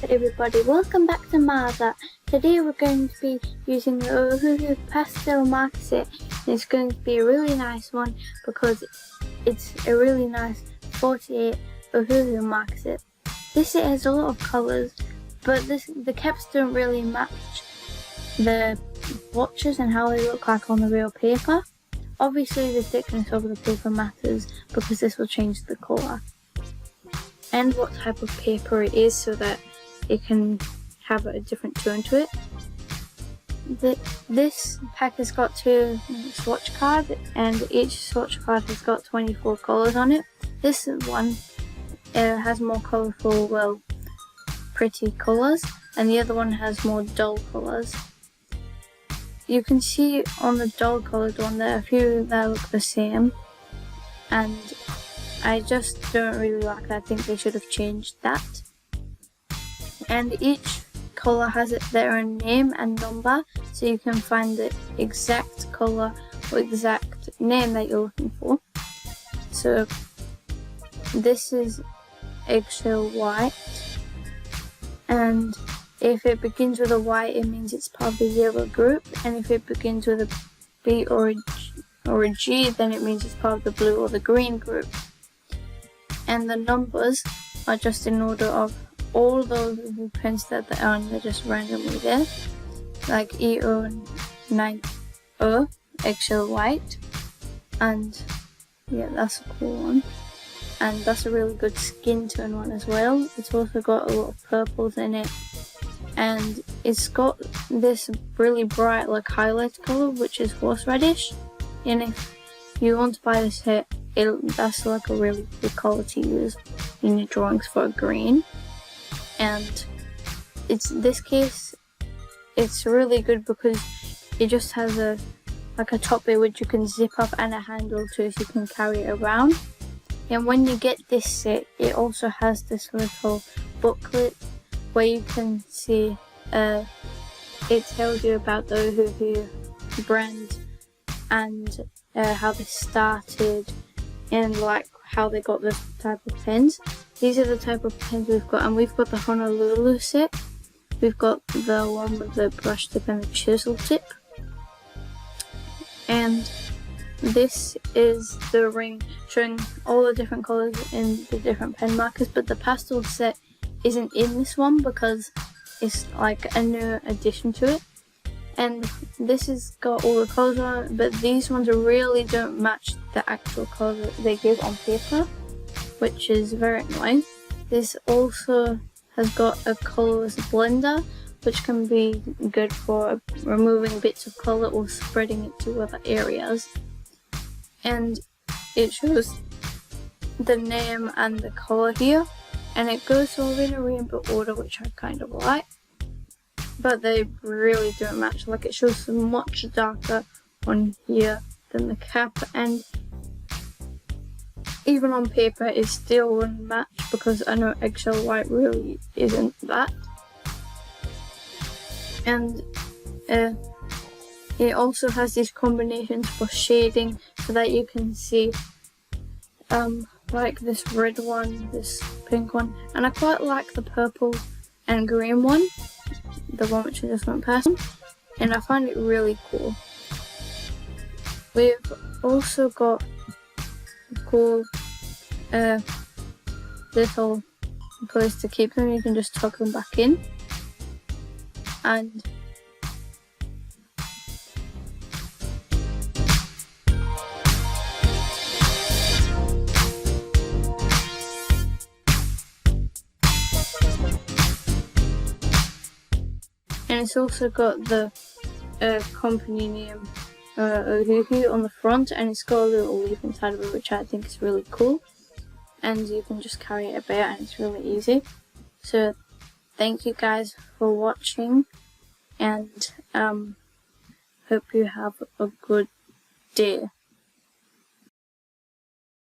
Everybody, welcome back to MarzArt. Today we're going to be using the Ohuhu Pastel marker set. It's going to be a really nice one because it's a really nice 48 Ohuhu marker set. This set has a lot of colours, but the caps don't really match the swatches and how they look like on the real paper. Obviously the thickness of the paper matters because this will change the colour and what type of paper it is so that it can have a different tone to it. This pack has got 2 swatch cards and each swatch card has got 24 colours on it. This one has more colourful, well, pretty colours, and the other one has more dull colours. You can see on the dull coloured one there are a few that look the same, and I just don't really like that. I think they should have changed that. And each colour has their own name and number, so you can find the exact colour or exact name that you're looking for. So this is eggshell white, and if it begins with a Y it means it's part of the yellow group, and if it begins with a B or a G then it means it's part of the blue or the green group. And the numbers are just in order of all those pens that they are, and they're just randomly there, like E090 eggshell white, and yeah, that's a cool one, and that's a really good skin tone one as well. It's also got a lot of purples in it, and it's got this really bright like highlight colour which is horseradish, and if you want to buy this set, that's like a really good colour to use in your drawings for a green. And this case, it's really good because it just has a top bit which you can zip up and a handle to so you can carry it around. And when you get this set, it also has this little booklet where you can see it tells you about the Ohuhu brand and how they started and like how they got this type of pens. These are the type of pens we've got, and we've got the Honolulu set. We've got the one with the brush tip and the chisel tip. And this is the ring showing all the different colours in the different pen markers, but the pastel set isn't in this one because it's like a new addition to it. And this has got all the colours on it, but these ones really don't match the actual colour that they give on paper, which is very annoying. This also has got a colours blender, which can be good for removing bits of colour or spreading it to other areas. And it shows the name and the colour here, and it goes all in a rainbow order, which I kind of like. But they really don't match. Like, it shows much darker on here than the cap, and even on paper it still wouldn't match because I know eggshell white really isn't that. And it also has these combinations for shading so that you can see like this red one, this pink one, and I quite like the purple and green one, the one which I just went past, and I find it really cool. We've also got cool little place to keep them. You can just tuck them back in, and it's also got the company name Ohuhu on the front, and it's got a little leaf inside of it which I think is really cool, and you can just carry it about and it's really easy. So thank you guys for watching, and hope you have a good day.